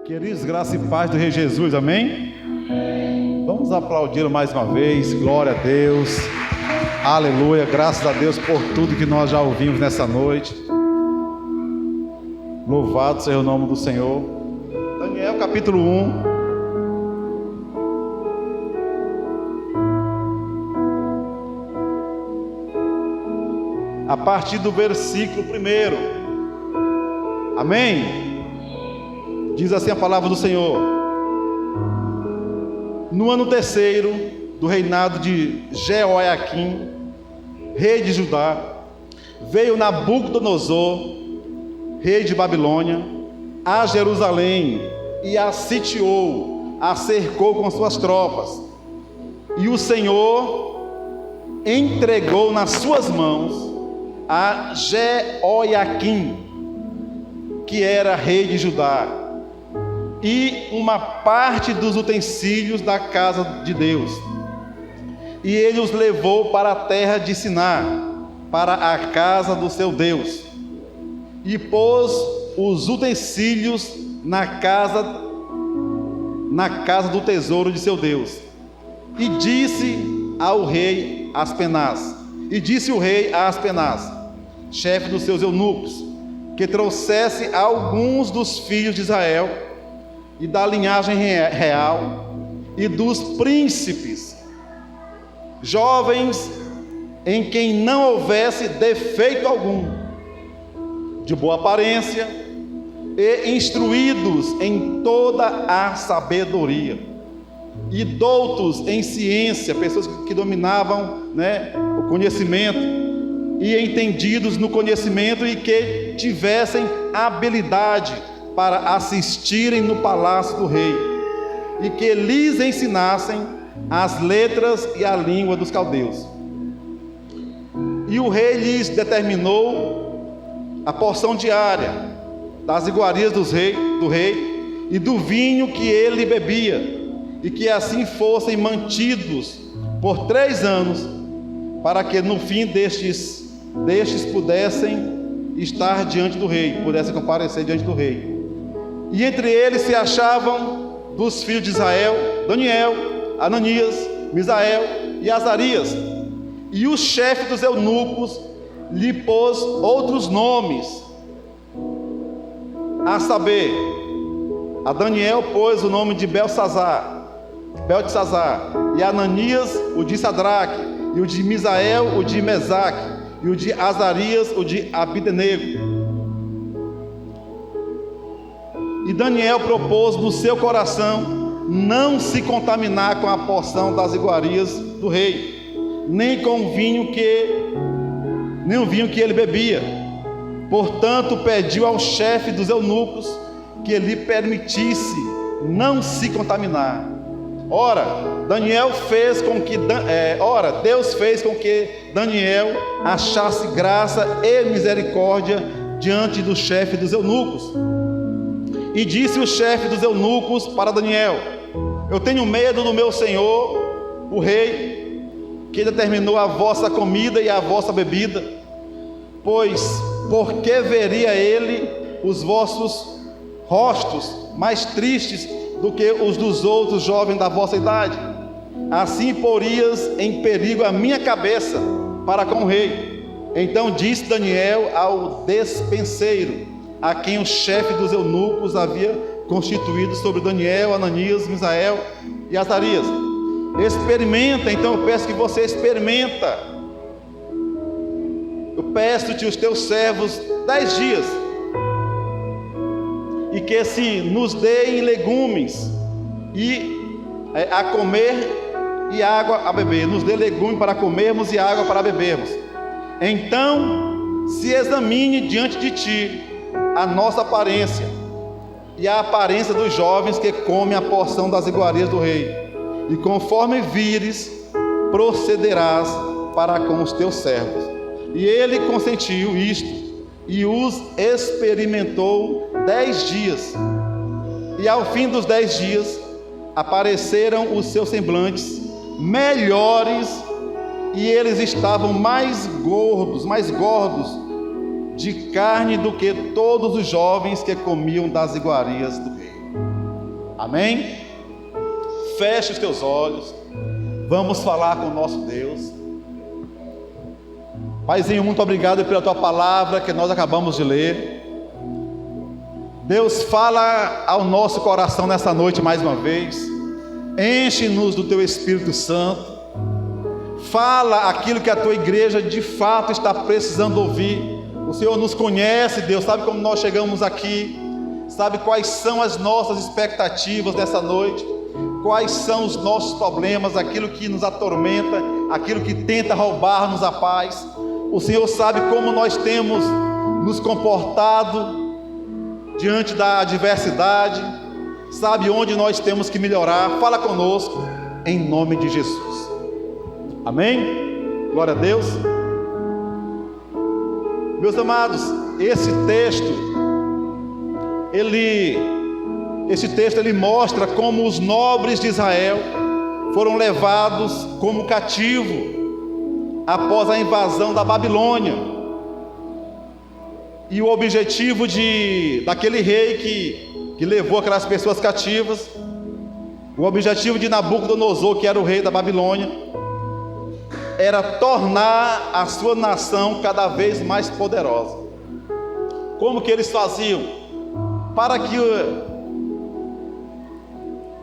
Queridos, graça e paz do Rei Jesus, amém? Vamos aplaudir mais uma vez, glória a Deus, aleluia, graças a Deus por tudo que nós já ouvimos nessa noite. Louvado seja o nome do Senhor. Daniel capítulo 1. A partir do versículo 1. Amém? Diz assim a palavra do Senhor: no ano terceiro do reinado de Jeoiaquim, rei de Judá, veio Nabucodonosor, rei de Babilônia, a Jerusalém e a sitiou, a cercou com suas tropas. E o Senhor entregou nas suas mãos a Jeoiaquim, que era rei de Judá, e uma parte dos utensílios da casa de Deus. E ele os levou para a terra de Siná, para a casa do seu Deus, e pôs os utensílios na casa do tesouro de seu Deus. E disse o rei a Aspenaz, chefe dos seus eunucos, que trouxesse alguns dos filhos de Israel e da linhagem real e dos príncipes, jovens em quem não houvesse defeito algum, de boa aparência e instruídos em toda a sabedoria, e doutos em ciência, pessoas que dominavam, o conhecimento, e entendidos no conhecimento, e que tivessem habilidade para assistirem no palácio do rei, e que lhes ensinassem as letras e a língua dos caldeus. E o rei lhes determinou a porção diária das iguarias do rei e do vinho que ele bebia, e que assim fossem mantidos por 3 anos, para que no fim destes pudessem estar diante do rei, pudessem comparecer diante do rei. E entre eles se achavam dos filhos de Israel, Daniel, Ananias, Misael e Azarias. E o chefe dos eunucos lhe pôs outros nomes, a saber, a Daniel pôs o nome de Beltesazar, e a Ananias o de Sadraque, e o de Misael o de Mesaque, e o de Azarias o de Abednego. E Daniel propôs no seu coração não se contaminar com a porção das iguarias do rei, nem com o vinho que ele bebia. Portanto, pediu ao chefe dos eunucos que lhe permitisse não se contaminar. Ora, Deus fez com que Daniel achasse graça e misericórdia diante do chefe dos eunucos. E disse o chefe dos eunucos para Daniel: eu tenho medo do meu senhor, o rei, que determinou a vossa comida e a vossa bebida, pois por que veria ele os vossos rostos mais tristes do que os dos outros jovens da vossa idade? Assim porias em perigo a minha cabeça para com o rei. Então disse Daniel ao despenseiro, a quem o chefe dos eunucos havia constituído sobre Daniel, Ananias, Misael e Azarias: experimenta. Então eu peço que você experimenta. Eu peço-te os teus servos 10 dias, e que se nos deem legumes a comer e água a beber. Nos dê legume para comermos e água para bebermos. Então se examine diante de ti a nossa aparência e a aparência dos jovens que comem a porção das iguarias do rei, e conforme vires, procederás para com os teus servos. E ele consentiu isto, e os experimentou 10 dias. E ao fim dos 10 dias apareceram os seus semblantes melhores, e eles estavam mais gordos de carne do que todos os jovens que comiam das iguarias do rei. Amém? Feche os teus olhos. Vamos falar com o nosso Deus. Paizinho, muito obrigado pela tua palavra que nós acabamos de ler. Deus, fala ao nosso coração nessa noite mais uma vez. Enche-nos do teu Espírito Santo. Fala aquilo que a tua igreja de fato está precisando ouvir. O Senhor nos conhece, Deus, sabe como nós chegamos aqui, sabe quais são as nossas expectativas nessa noite, quais são os nossos problemas, aquilo que nos atormenta, aquilo que tenta roubar-nos a paz. O Senhor sabe como nós temos nos comportado diante da adversidade, sabe onde nós temos que melhorar. Fala conosco, em nome de Jesus. Amém? Glória a Deus. Meus amados, esse texto ele mostra como os nobres de Israel foram levados como cativo após a invasão da Babilônia. E o objetivo daquele rei que levou aquelas pessoas cativas, o objetivo de Nabucodonosor, que era o rei da Babilônia, era tornar a sua nação cada vez mais poderosa. Como que eles faziam? Para que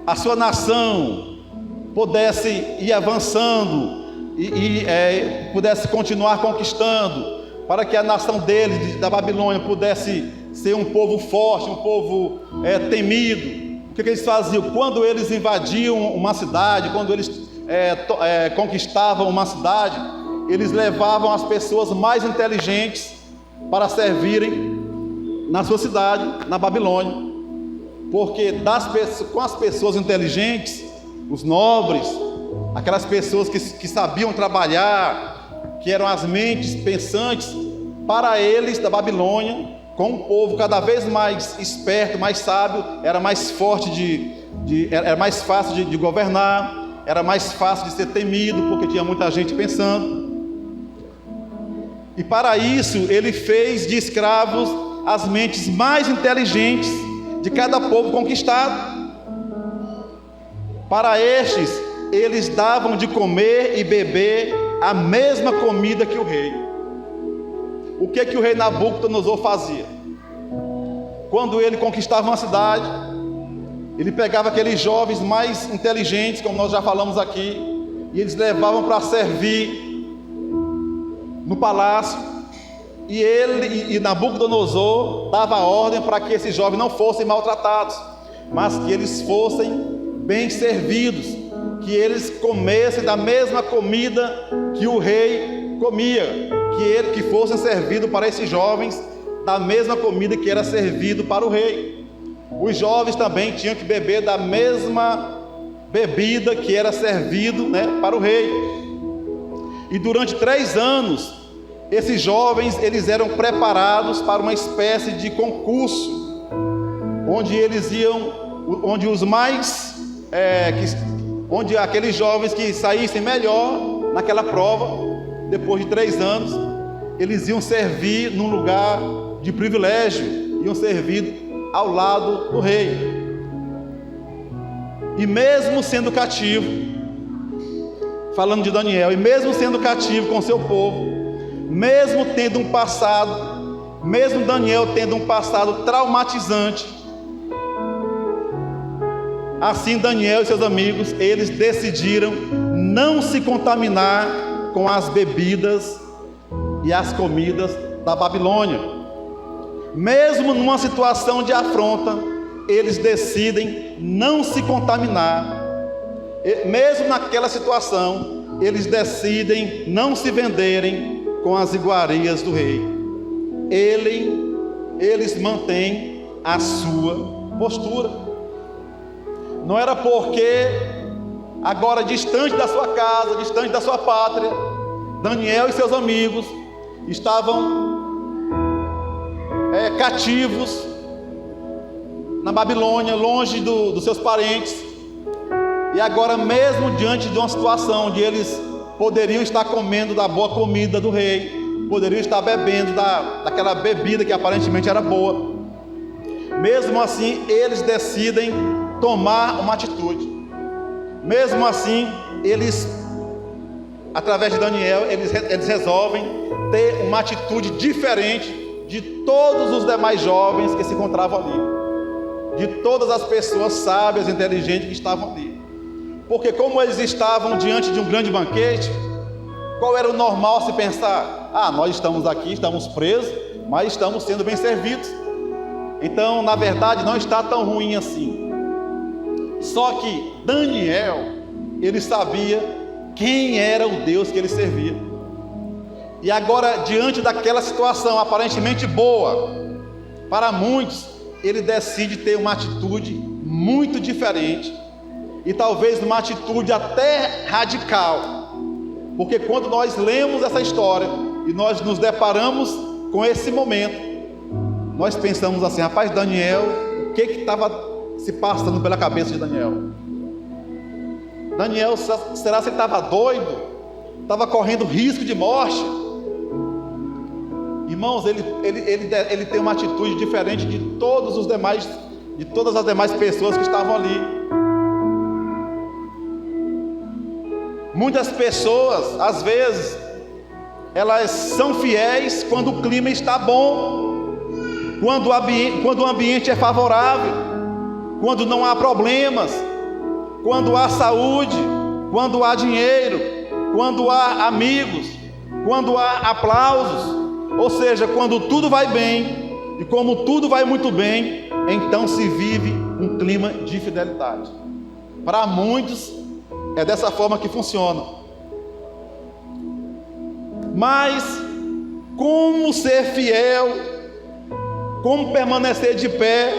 a sua nação pudesse ir avançando e pudesse continuar conquistando, para que a nação deles, da Babilônia, pudesse ser um povo forte, um povo temido. O que eles faziam? Quando eles invadiam uma cidade, quando eles conquistavam uma cidade, eles levavam as pessoas mais inteligentes para servirem na sua cidade, na Babilônia. Porque com as pessoas inteligentes, os nobres, aquelas pessoas que sabiam trabalhar, que eram as mentes pensantes, para eles da Babilônia, com um povo cada vez mais esperto, mais sábio, era mais forte era mais fácil de governar, era mais fácil de ser temido, porque tinha muita gente pensando. E para isso ele fez de escravos as mentes mais inteligentes de cada povo conquistado. Para estes, eles davam de comer e beber a mesma comida que o rei. O que o rei Nabucodonosor fazia? Quando ele conquistava uma cidade, ele pegava aqueles jovens mais inteligentes, como nós já falamos aqui, e eles levavam para servir no palácio, e Nabucodonosor dava ordem para que esses jovens não fossem maltratados, mas que eles fossem bem servidos, que eles comessem da mesma comida que o rei comia, que fossem servidos para esses jovens da mesma comida que era servido para o rei. Os jovens também tinham que beber da mesma bebida que era servido, para o rei. E durante 3 anos, esses jovens eles eram preparados para uma espécie de concurso, onde aqueles jovens que saíssem melhor naquela prova, depois de 3 anos, eles iam servir num lugar de privilégio, iam servir ao lado do rei. E mesmo sendo cativo, falando de Daniel, e mesmo sendo cativo com seu povo, mesmo tendo um passado, mesmo Daniel tendo um passado traumatizante, assim Daniel e seus amigos, eles decidiram não se contaminar com as bebidas e as comidas da Babilônia. Mesmo numa situação de afronta, eles decidem não se contaminar. Mesmo naquela situação, eles decidem não se venderem com as iguarias do rei. Eles mantêm a sua postura. Não era porque agora distante da sua casa, distante da sua pátria, Daniel e seus amigos estavam cativos na Babilônia, longe dos seus parentes, e agora mesmo diante de uma situação onde eles poderiam estar comendo da boa comida do rei, poderiam estar bebendo daquela bebida que aparentemente era boa, mesmo assim eles decidem tomar uma atitude. Mesmo assim, eles, através de Daniel, eles resolvem ter uma atitude diferente de todos os demais jovens que se encontravam ali, de todas as pessoas sábias e inteligentes que estavam ali. Porque como eles estavam diante de um grande banquete, qual era o normal a se pensar? Nós estamos aqui, estamos presos, mas estamos sendo bem servidos. Então, na verdade, não está tão ruim assim. Só que Daniel, ele sabia quem era o Deus que ele servia. E agora, diante daquela situação aparentemente boa, para muitos, ele decide ter uma atitude muito diferente. E talvez uma atitude até radical. Porque quando nós lemos essa história e nós nos deparamos com esse momento, nós pensamos assim: rapaz, Daniel, o que estava se passando pela cabeça de Daniel? Daniel, será que ele estava doido? Estava correndo risco de morte? Irmãos, ele tem uma atitude diferente de todas as demais pessoas que estavam ali. Muitas pessoas, às vezes, elas são fiéis quando o clima está bom, quando o ambiente é favorável, quando não há problemas, quando há saúde, quando há dinheiro, quando há amigos, quando há aplausos, ou seja, quando tudo vai bem, e como tudo vai muito bem, então se vive um clima de fidelidade. Para muitos, é dessa forma que funciona. Mas como ser fiel, como permanecer de pé,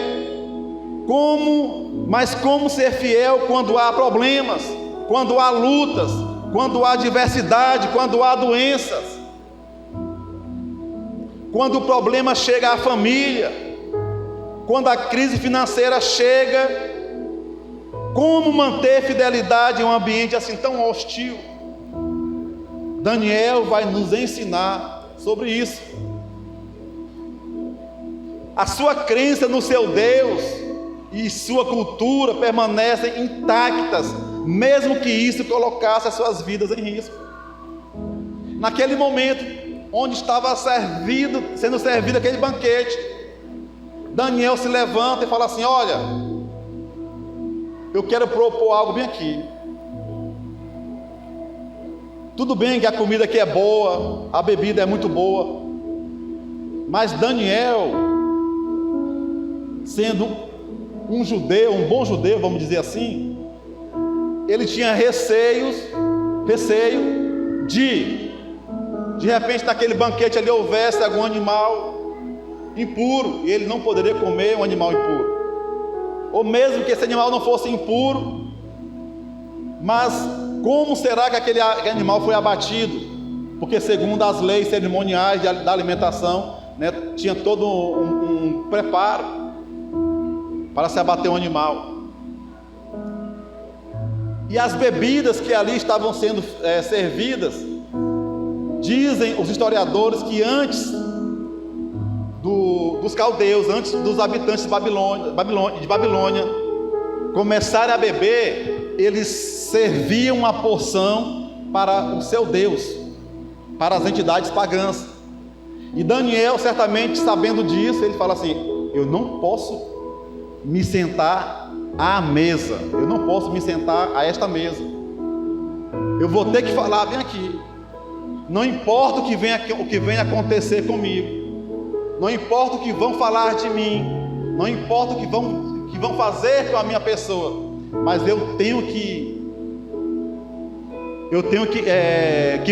como ser fiel quando há problemas, quando há lutas, quando há adversidade, quando há doenças, quando o problema chega à família, quando a crise financeira chega. Como manter fidelidade em um ambiente assim tão hostil? Daniel vai nos ensinar sobre isso. A sua crença no seu Deus e sua cultura permanecem intactas, mesmo que isso colocasse as suas vidas em risco. Naquele momento, onde estava sendo servido aquele banquete, Daniel se levanta e fala assim: olha, eu quero propor algo bem aqui. Tudo bem que a comida aqui é boa, a bebida é muito boa, mas Daniel, sendo um judeu, um bom judeu, vamos dizer assim, ele tinha receio de repente naquele banquete ali houvesse algum animal impuro, e ele não poderia comer um animal impuro. Ou mesmo que esse animal não fosse impuro, mas como será que aquele animal foi abatido? Porque segundo as leis cerimoniais da alimentação, né, tinha todo um preparo para se abater um animal. E as bebidas que ali estavam sendo servidas, dizem os historiadores que antes dos caldeus, antes dos habitantes de Babilônia começarem a beber, eles serviam uma porção para o seu Deus, para as entidades pagãs. E Daniel, certamente sabendo disso, ele fala assim: eu não posso me sentar à mesa, eu não posso me sentar a esta mesa, eu vou ter que falar bem aqui, não importa o que venha acontecer comigo, não importa o que vão falar de mim, não importa o que vão fazer com a minha pessoa, mas eu tenho que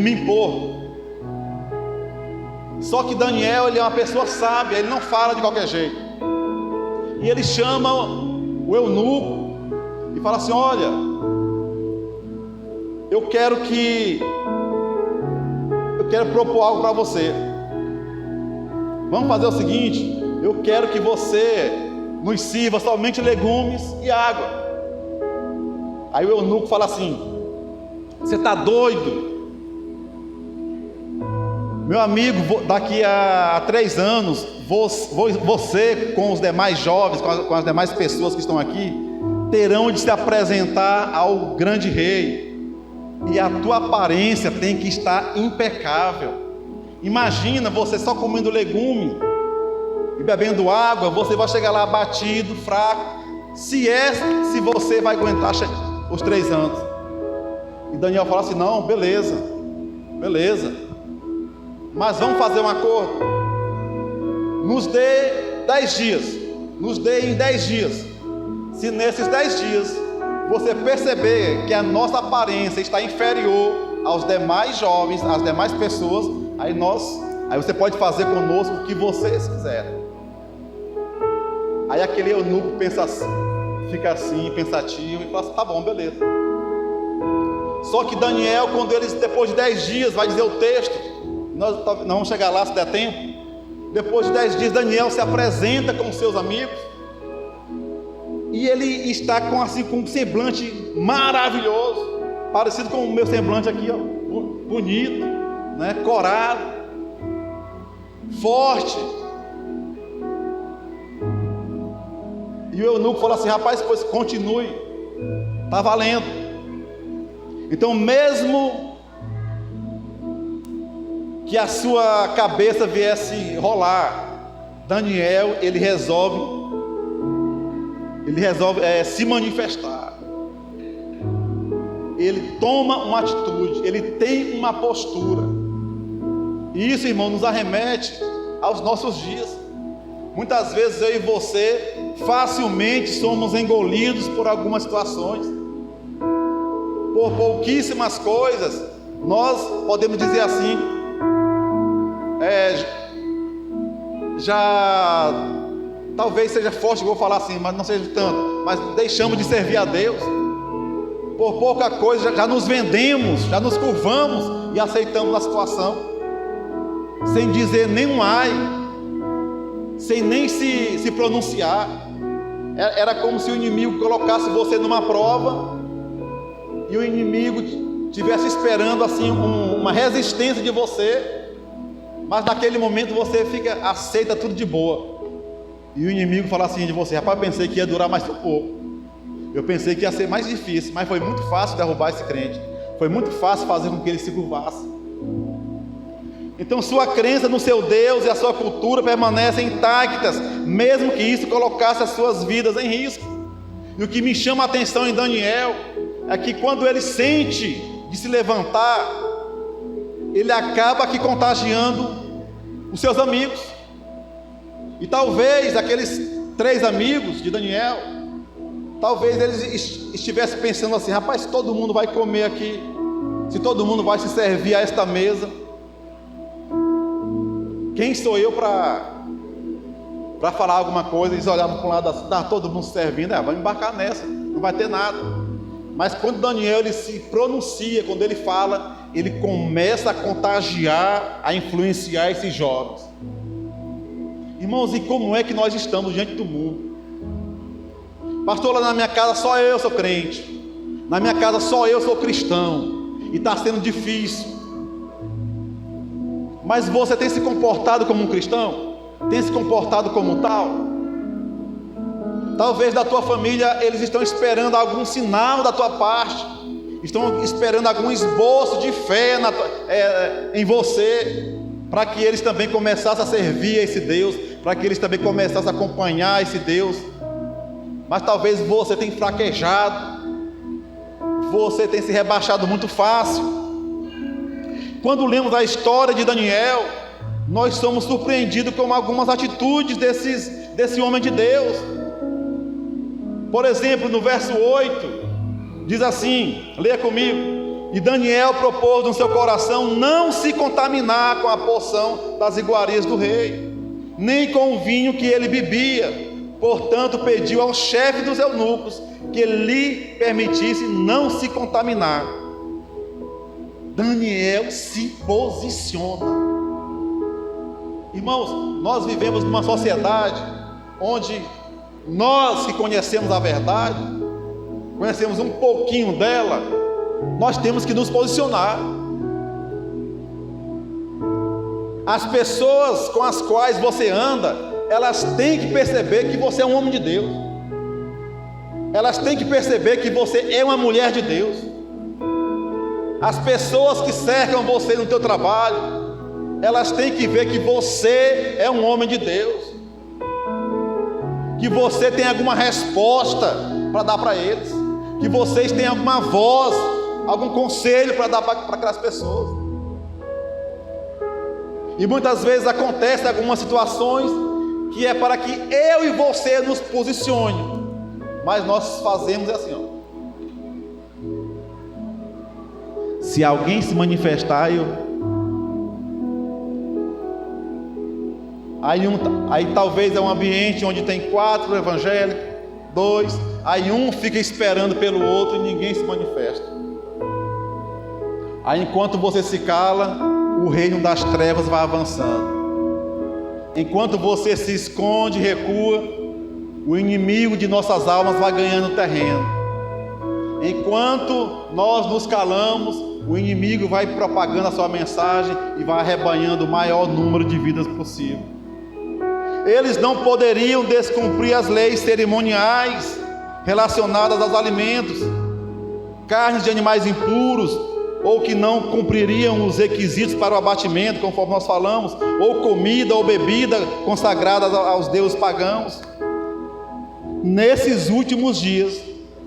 me impor. Só que Daniel, ele é uma pessoa sábia, ele não fala de qualquer jeito. E ele chama o eunuco e fala assim: olha, eu quero propor algo para você. Vamos fazer o seguinte: eu quero que você nos sirva somente legumes e água. Aí o eunuco fala assim: você está doido? Meu amigo, daqui a 3 anos você com os demais jovens, com as demais pessoas que estão aqui, terão de se apresentar ao grande rei, e a tua aparência tem que estar impecável. Imagina você só comendo legume e bebendo água, você vai chegar lá abatido, fraco. Se você vai aguentar os 3 anos. E Daniel fala assim: não, beleza, mas vamos fazer um acordo. Nos dê 10 dias. Nos dê em 10 dias. Se nesses 10 dias você perceber que a nossa aparência está inferior aos demais jovens, às demais pessoas, aí você pode fazer conosco o que vocês quiserem. Aí aquele eunuco fica assim, pensativo, e fala assim: tá bom, beleza. Só que Daniel, quando eles, depois de 10 dias, vai dizer o texto, nós vamos chegar lá se der tempo. Depois de 10 dias, Daniel se apresenta com seus amigos, e ele está com um semblante maravilhoso, parecido com o meu semblante aqui, ó, bonito, né, corado, forte. E o eunuco falou assim: rapaz, pois continue, está valendo. Então, mesmo que a sua cabeça viesse rolar, Daniel, ele resolve se manifestar. Ele toma uma atitude, ele tem uma postura. E isso, irmão, nos arremete aos nossos dias. Muitas vezes eu e você facilmente somos engolidos por algumas situações, por pouquíssimas coisas. Nós podemos dizer assim: já talvez seja forte, vou falar assim, mas não seja tanto, mas deixamos de servir a Deus. Por pouca coisa já nos vendemos, já nos curvamos e aceitamos a situação, sem dizer nenhum ai, sem nem se pronunciar. Era como se o inimigo colocasse você numa prova, e o inimigo estivesse esperando assim uma resistência de você, mas naquele momento você aceita tudo de boa. E o inimigo fala assim de você: rapaz, eu pensei que ia durar mais um pouco, eu pensei que ia ser mais difícil, mas foi muito fácil derrubar esse crente, foi muito fácil fazer com que ele se curvasse. Então sua crença no seu Deus e a sua cultura permanecem intactas, mesmo que isso colocasse as suas vidas em risco. E o que me chama a atenção em Daniel é que quando ele sente de se levantar, ele acaba aqui contagiando os seus amigos. E talvez aqueles 3 amigos de Daniel, talvez eles estivessem pensando assim: rapaz, se todo mundo vai comer aqui, se todo mundo vai se servir a esta mesa, quem sou eu para falar alguma coisa? Eles olhavam para um lado assim: tá todo mundo se servindo, vamos embarcar nessa, não vai ter nada. Mas quando Daniel ele se pronuncia, quando ele fala, ele começa a contagiar, a influenciar esses jovens. Irmãos, e como é que nós estamos diante do mundo? Pastor, lá na minha casa só eu sou crente, na minha casa só eu sou cristão, e está sendo difícil. Mas você tem se comportado como um cristão? Tem se comportado como tal? Talvez da tua família eles estão esperando algum sinal da tua parte, estão esperando algum esboço de fé em você, para que eles também começassem a servir a esse Deus, para que eles também começassem a acompanhar esse Deus. Mas talvez você tenha fraquejado, você tenha se rebaixado muito fácil. Quando lemos a história de Daniel, nós somos surpreendidos com algumas atitudes desse homem de Deus. Por exemplo, no verso 8, diz assim, leia comigo: e Daniel propôs no seu coração não se contaminar com a porção das iguarias do rei, nem com o vinho que ele bebia. Portanto, pediu ao chefe dos eunucos que lhe permitisse não se contaminar. Daniel se posiciona. Irmãos, nós vivemos numa sociedade onde nós que conhecemos a verdade, conhecemos um pouquinho dela, nós temos que nos posicionar. As pessoas com as quais você anda, elas têm que perceber que você é um homem de Deus. Elas têm que perceber que você é uma mulher de Deus. As pessoas que cercam você no teu trabalho, elas têm que ver que você é um homem de Deus, que você tem alguma resposta para dar para eles, que vocês têm alguma voz, algum conselho para dar para aquelas pessoas. E muitas vezes acontecem algumas situações que é para que eu e você nos posicione, mas nós fazemos assim, ó. Se alguém se manifestar, aí talvez é um ambiente onde tem 4 evangélicos, 2, aí um fica esperando pelo outro e ninguém se manifesta. Aí enquanto você se cala, o reino das trevas vai avançando. Enquanto você se esconde, recua, o inimigo de nossas almas vai ganhando terreno. Enquanto nós nos calamos, o inimigo vai propagando a sua mensagem e vai arrebanhando o maior número de vidas possível. Eles não poderiam descumprir as leis cerimoniais relacionadas aos alimentos, carnes de animais impuros, ou que não cumpririam os requisitos para o abatimento, conforme nós falamos, ou comida ou bebida consagradas aos deuses pagãos. Nesses últimos dias,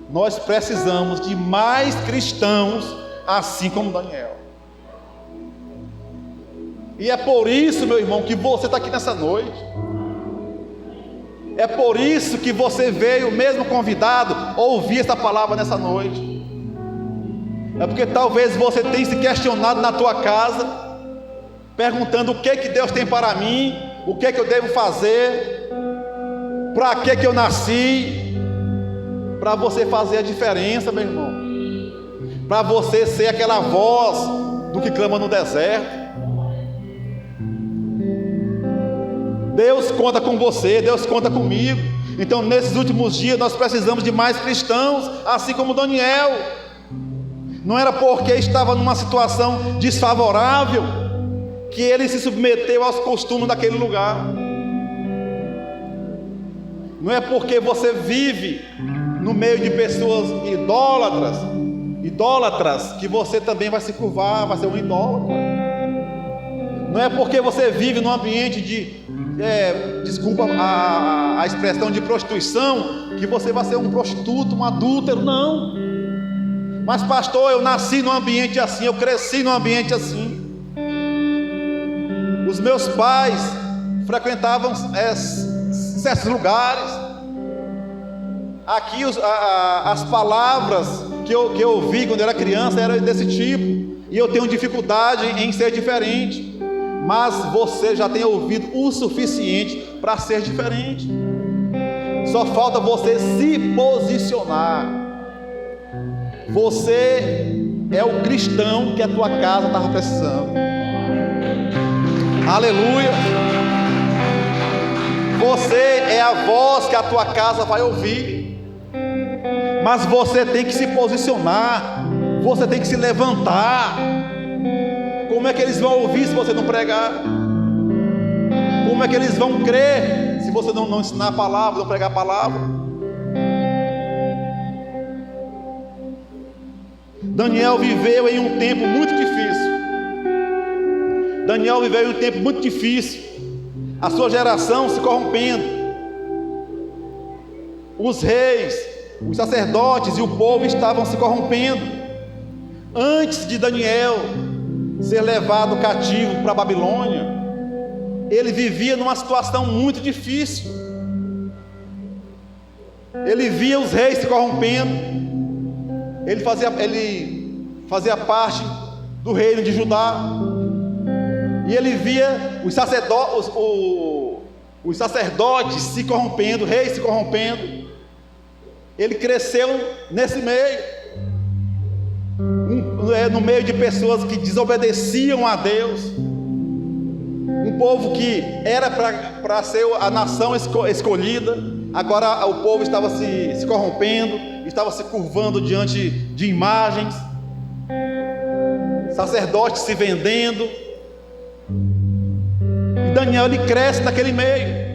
nós precisamos de mais cristãos, assim como Daniel. E é por isso, meu irmão, que você está aqui nessa noite. É por isso que você veio, mesmo convidado, ouvir essa palavra nessa noite. É porque talvez você tenha se questionado na tua casa, perguntando o que Deus tem para mim, o que eu devo fazer, para que eu nasci, para você fazer a diferença, meu irmão, para você ser aquela voz do que clama no deserto. Deus conta com você, Deus conta comigo. Então nesses últimos dias nós precisamos de mais cristãos, assim como Daniel. Não era porque estava numa situação desfavorável que ele se submeteu aos costumes daquele lugar. Não é porque você vive no meio de pessoas idólatras, que você também vai se curvar, vai ser um idólatra. Não é porque você vive num ambiente de, desculpa a expressão, de prostituição, que você vai ser um prostituto, um adúltero, não. Mas pastor, eu nasci num ambiente assim, eu cresci num ambiente assim. Os meus pais frequentavam certos lugares. Aqui as palavras que eu ouvi quando eu era criança eram desse tipo. E eu tenho dificuldade em ser diferente. Mas você já tem ouvido o suficiente para ser diferente. Só falta você se posicionar. Você é o cristão que a tua casa estava precisando. Aleluia. Você é a voz que a tua casa vai ouvir. Mas você tem que se posicionar. Você tem que se levantar. Como é que eles vão ouvir se você não pregar? Como é que eles vão crer se você não ensinar a palavra, não pregar a palavra? Daniel viveu em um tempo muito difícil. Daniel viveu em um tempo muito difícil. A sua geração se corrompendo. Os reis, os sacerdotes e o povo estavam se corrompendo. Antes de Daniel ser levado cativo para a Babilônia, ele vivia numa situação muito difícil. Ele via os reis se corrompendo. Ele fazia parte do reino de Judá. E ele via os sacerdotes se corrompendo, reis se corrompendo. Ele cresceu nesse meio, no meio de pessoas que desobedeciam a Deus. Um povo que era para ser a nação escolhida, agora o povo estava se corrompendo, estava se curvando diante de imagens, sacerdotes se vendendo. E Daniel, ele cresce naquele meio.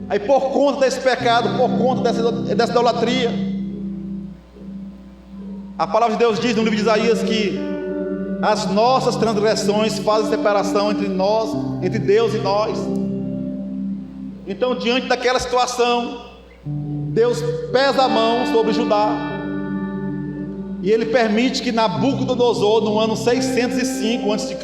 Aí por conta desse pecado, por conta dessa idolatria, a palavra de Deus diz no livro de Isaías que as nossas transgressões fazem separação entre nós, entre Deus e nós. Então, diante daquela situação, Deus pesa a mão sobre Judá, e Ele permite que Nabucodonosor, no ano 605 a.C.,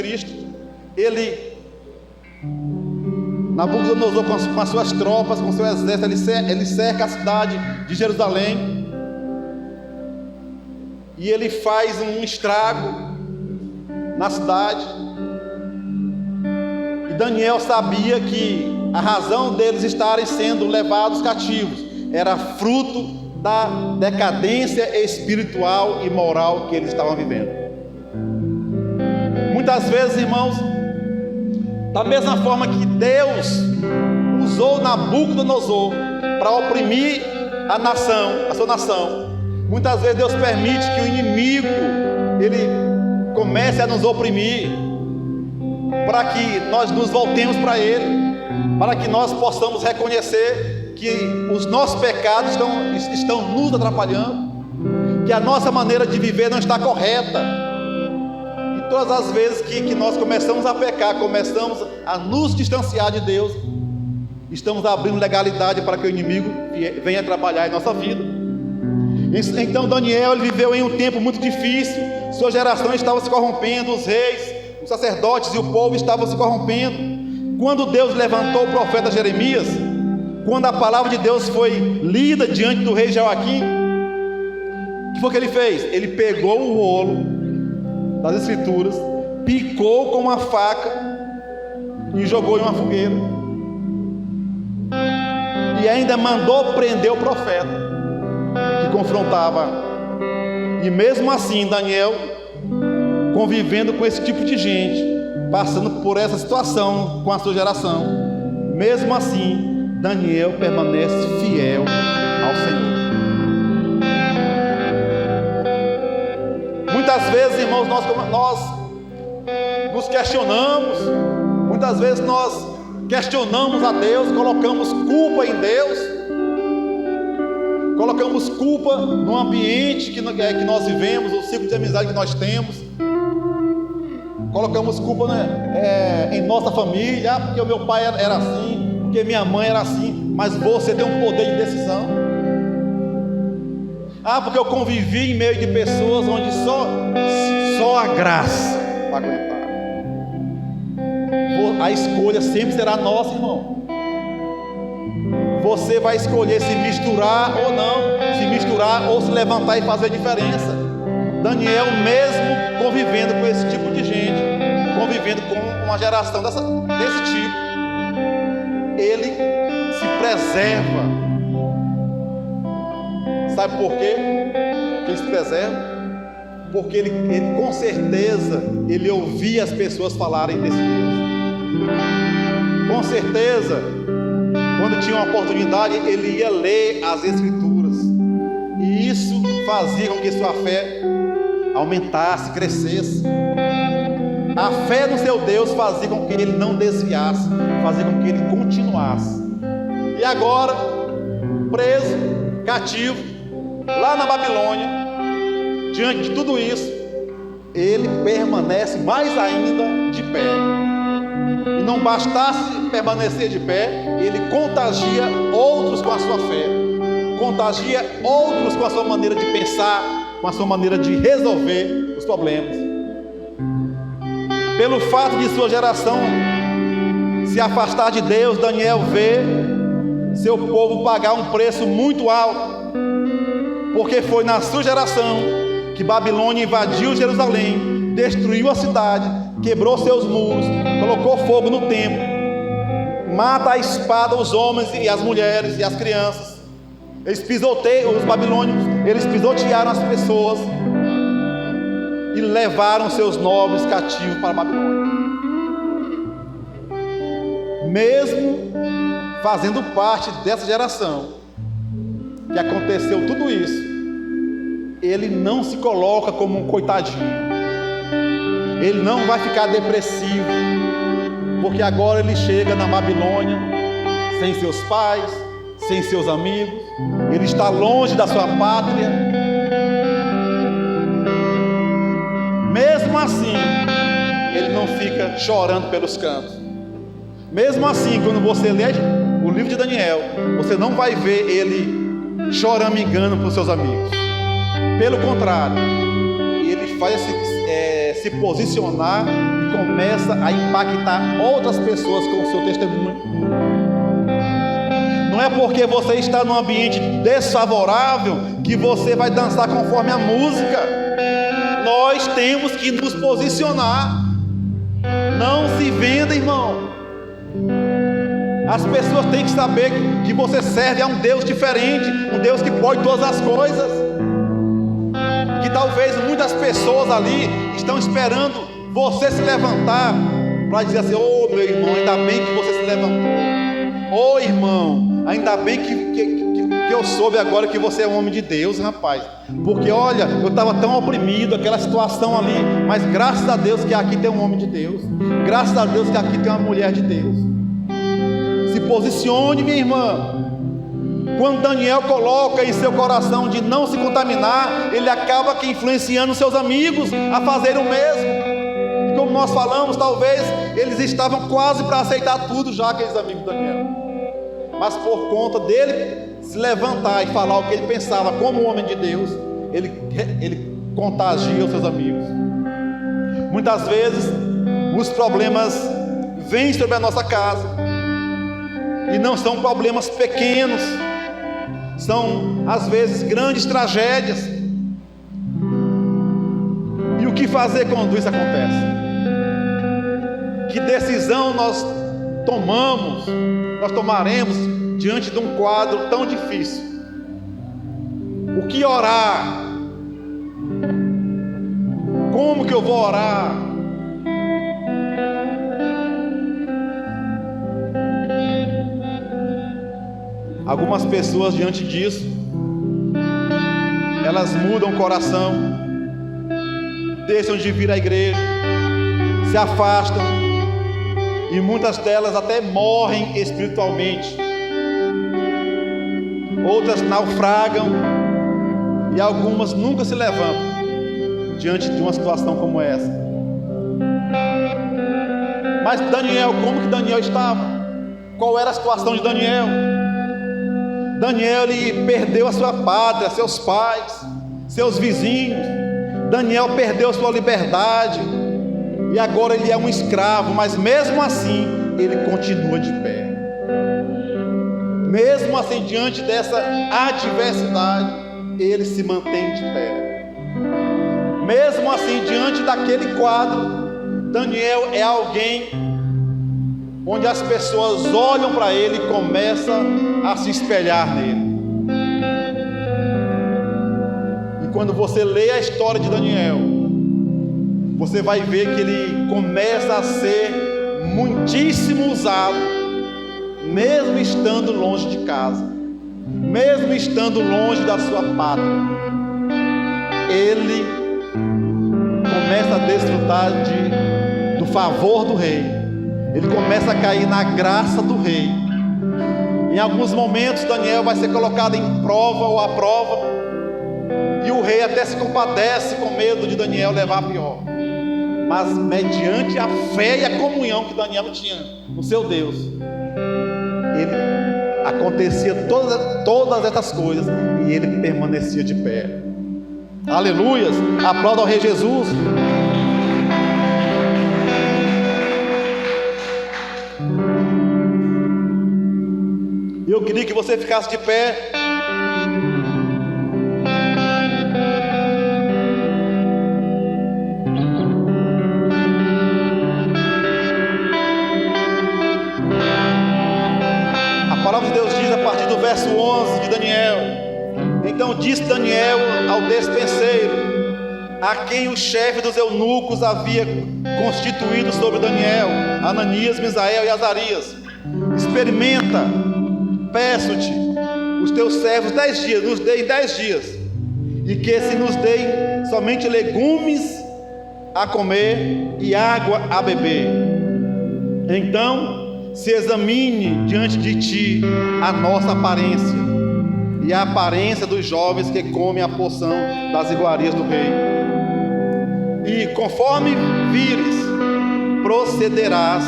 Nabucodonosor com as suas tropas, com seu exército, ele cerca a cidade de Jerusalém, e ele faz um estrago na cidade. E Daniel sabia que a razão deles estarem sendo levados cativos era fruto da decadência espiritual e moral que eles estavam vivendo. Muitas vezes, irmãos, da mesma forma que Deus usou Nabucodonosor para oprimir a sua nação, muitas vezes Deus permite que o inimigo ele comece a nos oprimir, para que nós nos voltemos para Ele, para que nós possamos reconhecer que os nossos pecados estão nos atrapalhando, que a nossa maneira de viver não está correta. E todas as vezes que nós começamos a pecar, começamos a nos distanciar de Deus, estamos abrindo legalidade para que o inimigo venha trabalhar em nossa vida. Então Daniel, ele viveu em um tempo muito difícil. Sua geração estava se corrompendo, os reis, os sacerdotes e o povo estavam se corrompendo. Quando Deus levantou o profeta Jeremias, quando a palavra de Deus foi lida diante do rei Joaquim, o que foi que ele fez? Ele pegou o rolo das escrituras, picou com uma faca e jogou em uma fogueira, e ainda mandou prender o profeta que confrontava. E mesmo assim, Daniel, convivendo com esse tipo de gente, passando por essa situação com a sua geração, mesmo assim, Daniel permanece fiel ao Senhor. Muitas vezes, irmãos, nós nos questionamos, muitas vezes nós questionamos a Deus, colocamos culpa em Deus, colocamos culpa no ambiente que nós vivemos, o ciclo de amizade que nós temos, colocamos culpa em nossa família, porque o meu pai era assim, porque minha mãe era assim. Mas você tem um poder de decisão. Porque eu convivi em meio de pessoas onde só a graça vai aguentar. A escolha sempre será nossa, irmão. Você vai escolher se misturar ou não, se misturar ou se levantar e fazer diferença. Daniel, mesmo convivendo com esse tipo de gente, convivendo com uma geração desse tipo, ele se preserva. Sabe por quê que ele se preserva? Porque ele com certeza ele ouvia as pessoas falarem desse Deus. Com certeza, quando tinha uma oportunidade, ele ia ler as Escrituras, e isso fazia com que sua fé aumentasse, crescesse. A fé no seu Deus fazia com que ele não desviasse, fazia com que ele continuasse. E agora, preso, cativo, lá na Babilônia, diante de tudo isso, ele permanece mais ainda de pé. E não bastasse permanecer de pé, ele contagia outros com a sua fé, contagia outros com a sua maneira de pensar, com a sua maneira de resolver os problemas. Pelo fato de sua geração se afastar de Deus, Daniel vê seu povo pagar um preço muito alto, porque foi na sua geração que Babilônia invadiu Jerusalém, destruiu a cidade, quebrou seus muros, colocou fogo no templo, mata a espada os homens e as mulheres e as crianças. Os babilônios, eles pisotearam as pessoas e levaram seus nobres cativos para a Babilônia. Mesmo fazendo parte dessa geração que aconteceu tudo isso, ele não se coloca como um coitadinho, ele não vai ficar depressivo, porque agora ele chega na Babilônia, sem seus pais, sem seus amigos, ele está longe da sua pátria. Mesmo assim, ele não fica chorando pelos cantos. Mesmo assim, quando você lê o livro de Daniel, você não vai ver ele choramingando para os seus amigos. Pelo contrário, ele faz se posicionar e começa a impactar outras pessoas com o seu testemunho. Não é porque você está num ambiente desfavorável que você vai dançar conforme a música. Nós temos que nos posicionar. Não se venda, irmão. As pessoas têm que saber que você serve a um Deus diferente, um Deus que pode todas as coisas. Que talvez muitas pessoas ali estão esperando você se levantar para dizer assim: ô meu irmão, ainda bem que você se levantou. Ô irmão, ainda bem que eu soube agora que você é um homem de Deus, rapaz. Porque olha, eu estava tão oprimido, aquela situação ali, mas graças a Deus que aqui tem um homem de Deus. Graças a Deus que aqui tem uma mulher de Deus. Se posicione, minha irmã. Quando Daniel coloca em seu coração de não se contaminar, ele acaba que influenciando seus amigos a fazer o mesmo. E como nós falamos, talvez eles estavam quase para aceitar tudo já, aqueles amigos de Daniel. Mas por conta dele se levantar e falar o que ele pensava como um homem de Deus, ele contagia os seus amigos. Muitas vezes os problemas vêm sobre a nossa casa, e não são problemas pequenos, são às vezes grandes tragédias. E o que fazer quando isso acontece? Que decisão nós tomaremos diante de um quadro tão difícil? O que orar? Como que eu vou orar? Algumas pessoas, diante disso, elas mudam o coração, deixam de vir à igreja, se afastam, e muitas delas até morrem espiritualmente. Outras naufragam, e algumas nunca se levantam diante de uma situação como essa. Mas Daniel, como que Daniel estava? Qual era a situação de Daniel? Daniel, ele perdeu a sua pátria, seus pais, seus vizinhos. Daniel perdeu sua liberdade, e agora ele é um escravo, mas mesmo assim, ele continua de pé. Mesmo assim, diante dessa adversidade, ele se mantém de pé. Mesmo assim, diante daquele quadro, Daniel é alguém onde as pessoas olham para ele e começam a se espelhar nele. E quando você lê a história de Daniel, você vai ver que ele começa a ser muitíssimo usado, mesmo estando longe de casa, mesmo estando longe da sua pátria. Ele começa a desfrutar do favor do rei. Ele começa a cair na graça do rei. Em alguns momentos Daniel vai ser colocado em prova ou à prova, e o rei até se compadece com medo de Daniel levar a pior. Mas mediante a fé e a comunhão que Daniel tinha com seu Deus, acontecia todas essas coisas, e ele permanecia de pé. Aleluias! Aplauda ao Rei Jesus. Eu queria que você ficasse de pé. A palavra de Deus diz a partir do verso 11 de Daniel: então disse Daniel ao despenseiro, a quem o chefe dos eunucos havia constituído sobre Daniel, Ananias, Misael e Azarias: experimenta, peço-te, os teus servos 10 dias, nos deem 10 dias, e que se nos deem somente legumes a comer e água a beber. Então se examine diante de ti a nossa aparência e a aparência dos jovens que comem a porção das iguarias do rei. E conforme vires, procederás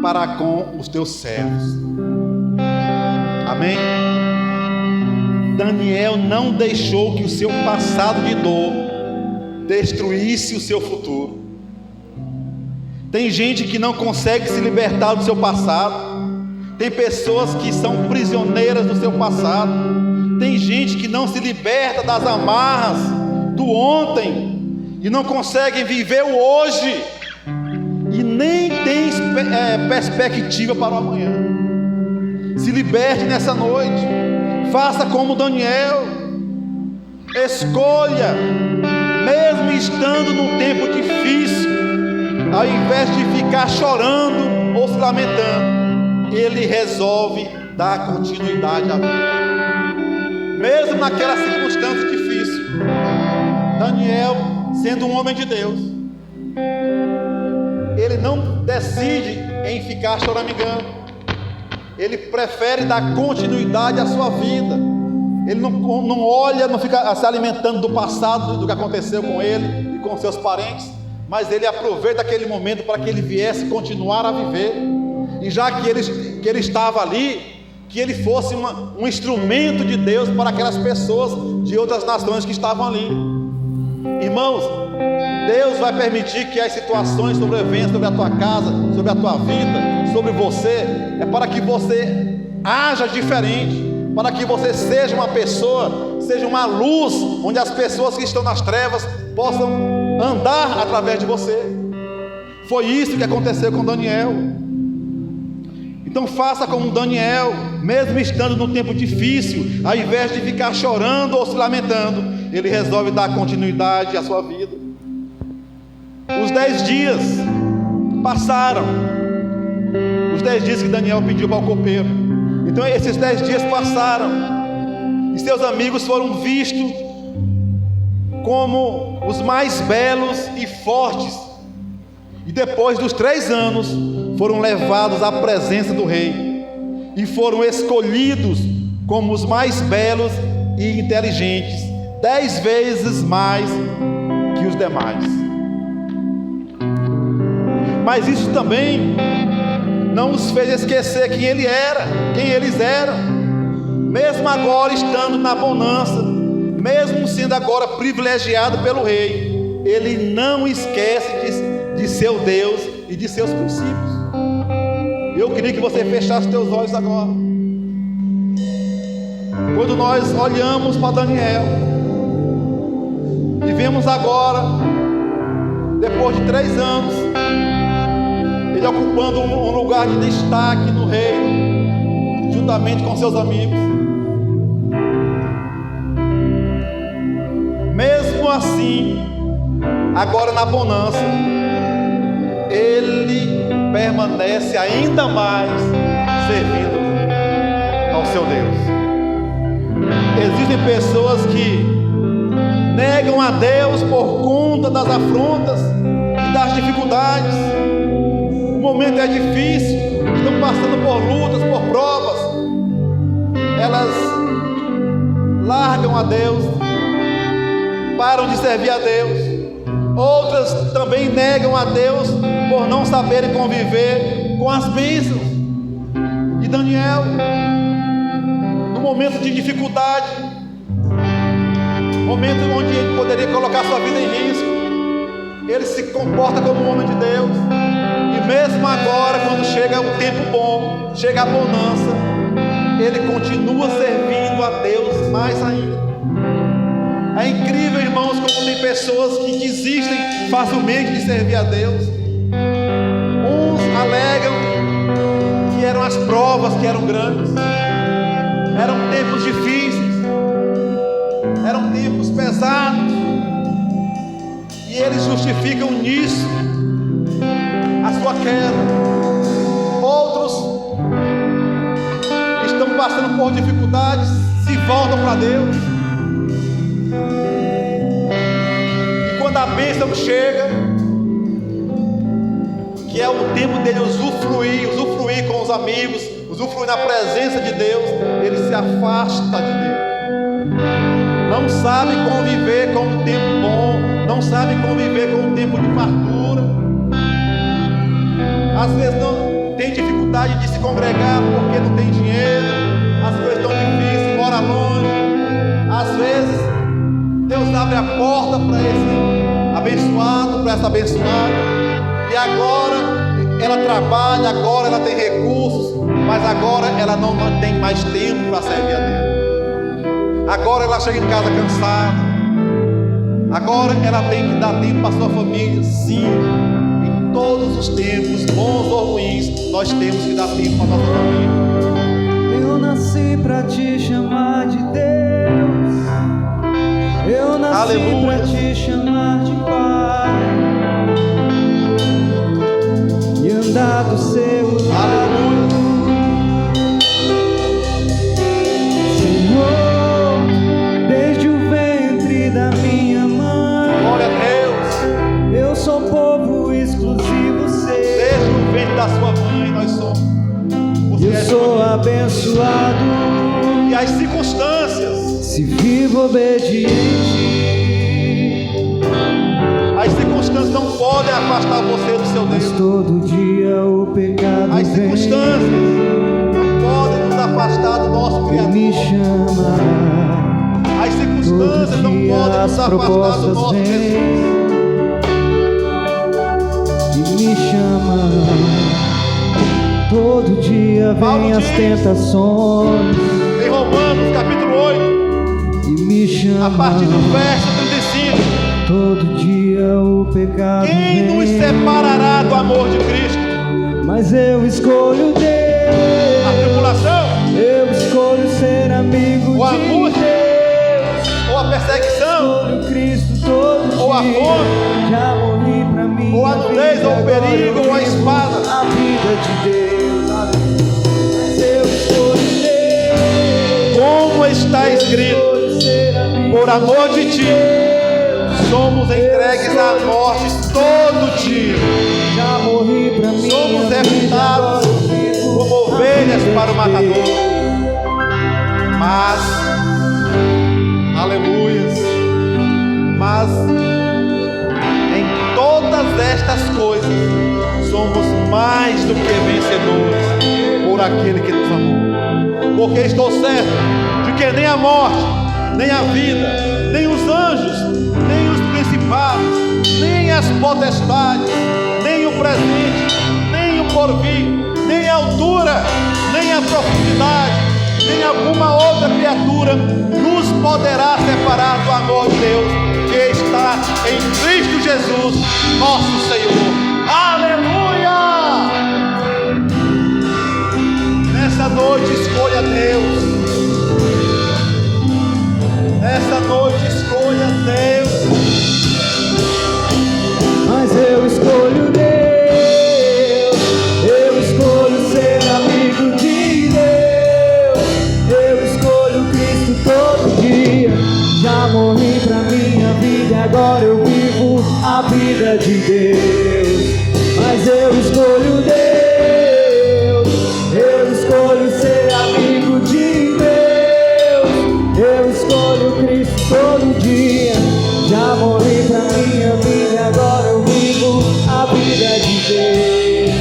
para com os teus servos. Amém? Daniel não deixou que o seu passado de dor destruísse o seu futuro. Tem gente que não consegue se libertar do seu passado. Tem pessoas que são prisioneiras do seu passado. Tem gente que não se liberta das amarras do ontem e não consegue viver o hoje e nem tem perspectiva para o amanhã. Se liberte nessa noite. Faça como Daniel. Escolha, mesmo estando num tempo difícil, ao invés de ficar chorando ou se lamentando, ele resolve dar continuidade à vida. Mesmo naquela circunstância difícil, Daniel, sendo um homem de Deus, ele não decide em ficar choramingando. Ele prefere dar continuidade à sua vida. Ele não olha, não fica se alimentando do passado, do que aconteceu com ele e com seus parentes, mas ele aproveita aquele momento para que ele viesse continuar a viver. E já que ele estava ali, que ele fosse um instrumento de Deus para aquelas pessoas de outras nações que estavam ali. Irmãos, Deus vai permitir que as situações sobrevenham sobre a tua casa, sobre a tua vida, sobre você, é para que você haja diferente, para que você seja uma pessoa, seja uma luz, onde as pessoas que estão nas trevas possam andar através de você. Foi isso que aconteceu com Daniel. Então faça como Daniel, mesmo estando num tempo difícil, ao invés de ficar chorando ou se lamentando, ele resolve dar continuidade à sua vida. Os 10 dias passaram, os 10 dias que Daniel pediu para o copeiro. Então esses 10 dias passaram, e seus amigos foram vistos como os mais belos e fortes. E depois dos 3 anos, foram levados à presença do rei, e foram escolhidos como os mais belos e inteligentes, 10 vezes mais que os demais. Mas isso também não os fez esquecer quem eles eram. Mesmo agora estando na bonança, mesmo sendo agora privilegiado pelo rei, ele não esquece de seu Deus e de seus princípios. Eu queria que você fechasse teus olhos agora. Quando nós olhamos para Daniel e vemos agora, depois de 3 anos, ele ocupando um lugar de destaque no reino, juntamente com seus amigos. Mesmo assim, agora na bonança, ele permanece ainda mais servindo ao seu Deus. Existem pessoas que negam a Deus por conta das afrontas e das dificuldades. O momento é difícil, estão passando por lutas, por provas. Elas largam a Deus, param de servir a Deus. Outras também negam a Deus por não saberem conviver com as bênçãos. E Daniel, no momento de dificuldade, momento onde ele poderia colocar sua vida em risco, ele se comporta como um homem de Deus. E mesmo agora, quando chega o tempo bom, chega a bonança, ele continua servindo a Deus mais ainda. É incrível, irmãos, como tem pessoas que desistem facilmente de servir a Deus. Uns alegam que eram as provas que eram grandes, eram tempos difíceis, eram tempos pesados, e eles justificam nisso a sua queda. Outros estão passando por dificuldades, se voltam para Deus. E quando a bênção chega, que é o tempo dele usufruir com os amigos, usufruir na presença de Deus, ele se afasta de Deus. Não sabe conviver com um tempo bom, não sabe conviver com um tempo de fartura. Às vezes não tem dificuldade de se congregar porque não tem dinheiro, as coisas estão difíceis, mora longe. Às vezes Deus abre a porta para esse abençoado, para essa abençoada, e agora ela trabalha, agora ela tem recursos, mas agora ela não tem mais tempo para servir a Deus. Agora ela chega em casa cansada. Agora ela tem que dar tempo para sua família. Sim, em todos os tempos, bons ou ruins, nós temos que dar tempo para nossa família. Eu nasci para te chamar de Deus. Eu nasci para te chamar de Pai e andar do seu lado. Senhor, desde o ventre da minha mãe, glória a Deus, eu sou povo exclusivo seu. Desde o ventre da sua mãe nós somos. Eu sou abençoado. E as circunstâncias, se vivo obediente, as circunstâncias não podem afastar você do seu Deus. mas todo dia o pecado As vem circunstâncias não podem nos afastar do nosso e Criador. me chama. As circunstâncias não podem nos As afastar do propostas nosso vêm Jesus. e me chama. Todo dia Paulo vem as diz, tentações em Romanos capítulo 8, e me chama. a partir do verso 35, Todo dia o pecado quem vem, nos separará do amor de Cristo? mas eu escolho Deus. A tribulação, Eu escolho ser amigo ou a de angústia, Deus. ou a perseguição, Escolho Cristo todo ou a dia. fome, Já morri pra mim. ou a nudez, ou o perigo, ou a espada. A vida de Deus. Mas eu escolho Deus. Como está escrito, Escolho ser amigo por amor de ti, Deus. somos entregues à morte todo dia. Já morri pra mim. Somos reputados como ovelhas para o matador. Mas, aleluias, mas em todas estas coisas somos mais do que vencedores por aquele que nos amou. Porque estou certo de que nem a morte, nem a vida, nem os anjos, nem os principados, nem as potestades, nem o presente, nem o porvir, nem a altura, nem a profundidade, nem alguma outra criatura nos poderá separar do amor de Deus que está em Cristo Jesus, nosso Senhor. Aleluia! Nessa noite escolha Deus. Nessa noite escolha Deus. Mas eu escolho Deus. Eu escolho ser amigo de Deus. Eu escolho Cristo todo dia. Já morri pra minha vida e agora eu vivo a vida de Deus. Mas eu escolho Deus. Eu escolho ser amigo de Deus. Eu escolho Cristo todo dia. Já morri pra minha vida e agora eu vivo a vida de Deus.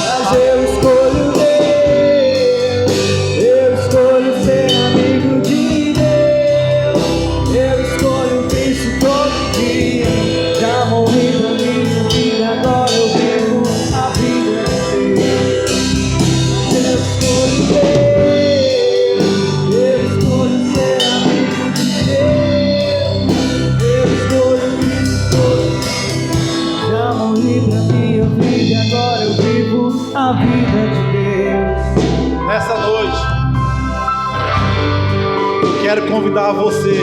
Mas eu escolho Deus. Eu escolho ser amigo de Deus. Eu escolho Cristo todo dia. Já morri pra minha vida e agora eu vivo a vida de Deus. Mas eu escolho Deus. Eu escolho ser amigo de Deus. Eu escolho Cristo todo dia. Já morri pra minha vida e agora eu vivo a vida de Deus. Nessa noite, eu quero convidar você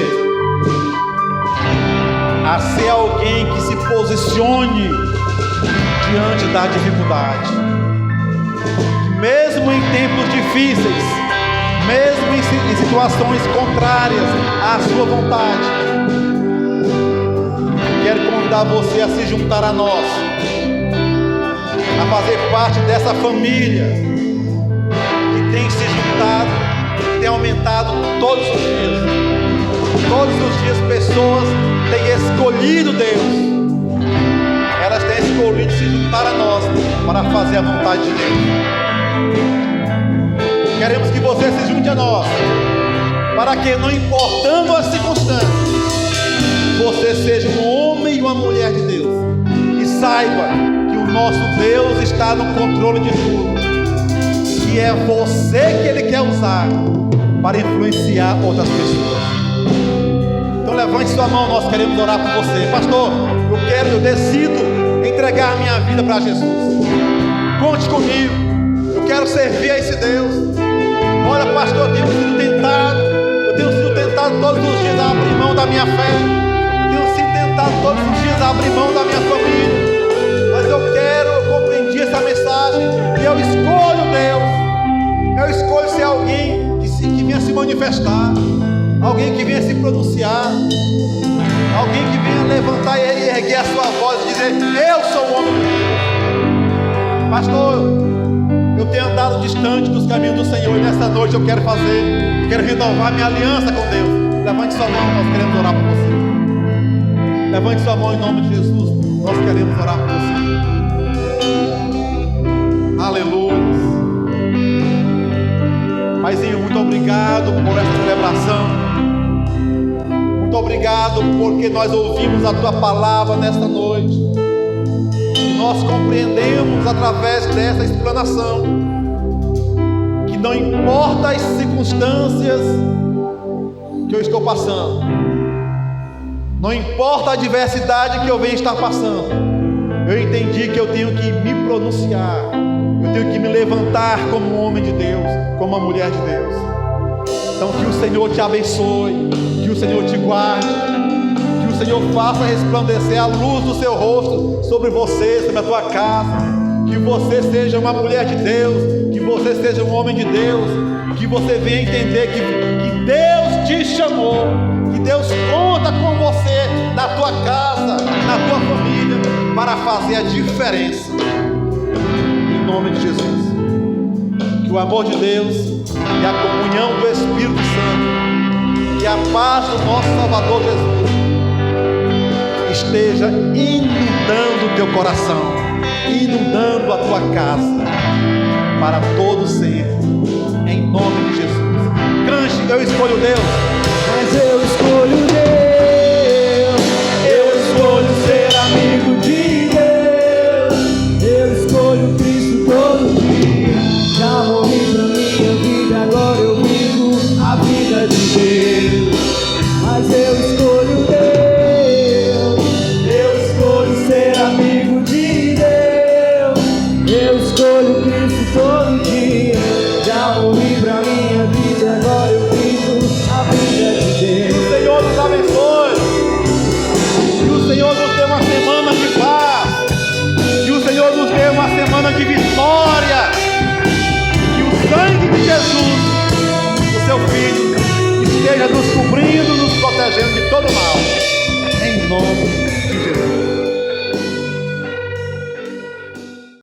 a ser alguém que se posicione diante da dificuldade. Que mesmo em tempos difíceis, mesmo em situações contrárias à sua vontade, quero convidar você a se juntar a nós, a fazer parte dessa família que tem se juntado, que tem aumentado todos os dias. Todos os dias pessoas têm escolhido Deus. Elas têm escolhido se juntar a nós para fazer a vontade de Deus. Queremos que você se junte a nós, para que, não importando as circunstâncias, você seja um homem e uma mulher de Deus, e saiba que o nosso Deus está no controle de tudo, e é você que Ele quer usar para influenciar outras pessoas. Então levante sua mão, nós queremos orar por você. Pastor, eu decido entregar minha vida para Jesus. Conte comigo, eu quero servir a esse Deus. Olha, pastor, eu tenho sido tentado todos os dias a abrir mão da minha fé. Eu tenho sido tentado todos os dias a abrir mão da minha família. Mas eu compreendi essa mensagem e eu escolho Deus. Eu escolho ser alguém que venha se manifestar, alguém que venha se pronunciar, alguém que venha levantar e erguer a sua voz e dizer: eu sou o homem de Deus. Pastor, eu tenho andado distante dos caminhos do Senhor, e nessa noite eu quero renovar minha aliança com Deus. Levante sua mão, nós queremos orar por você. Levante sua mão em nome de Jesus, nós queremos orar por você. Aleluia. Paizinho, muito obrigado por essa celebração. Muito obrigado porque nós ouvimos a Tua palavra nesta noite. E nós compreendemos através dessa explanação que não importa as circunstâncias que eu estou passando, não importa a adversidade que eu venho estar passando, eu entendi que eu tenho que me pronunciar, eu tenho que me levantar como um homem de Deus, como uma mulher de Deus. Então que o Senhor te abençoe, que o Senhor te guarde, que o Senhor faça resplandecer a luz do seu rosto sobre você, sobre a tua casa, que você seja uma mulher de Deus, que você seja um homem de Deus, que você venha entender que Deus te chamou, que Deus conta com você, na tua casa, na tua família, para fazer a diferença. Em nome de Jesus, que o amor de Deus e a comunhão do Espírito Santo e a paz do nosso Salvador Jesus esteja inundando o teu coração, inundando a tua casa, para todo sempre, em nome de Jesus. Cante, eu escolho Deus. Mas eu escolho Deus, eu escolho ser amigo de Deus, eu escolho Cristo todo dia. Já morri pra minha vida, agora eu vivo a vida de Deus. Mas eu escolho Deus, eu escolho ser amigo de Deus, eu escolho Cristo todo dia. Já morri pra minha vida, agora eu vivo a vida de Deus. Que o Senhor nos abençoe, que o Senhor nos dê uma semana de paz, que o Senhor nos dê uma semana de vitória, que o sangue de Jesus, o seu Filho, esteja nos cobrindo, nos protegendo de todo mal, em nome de Jesus.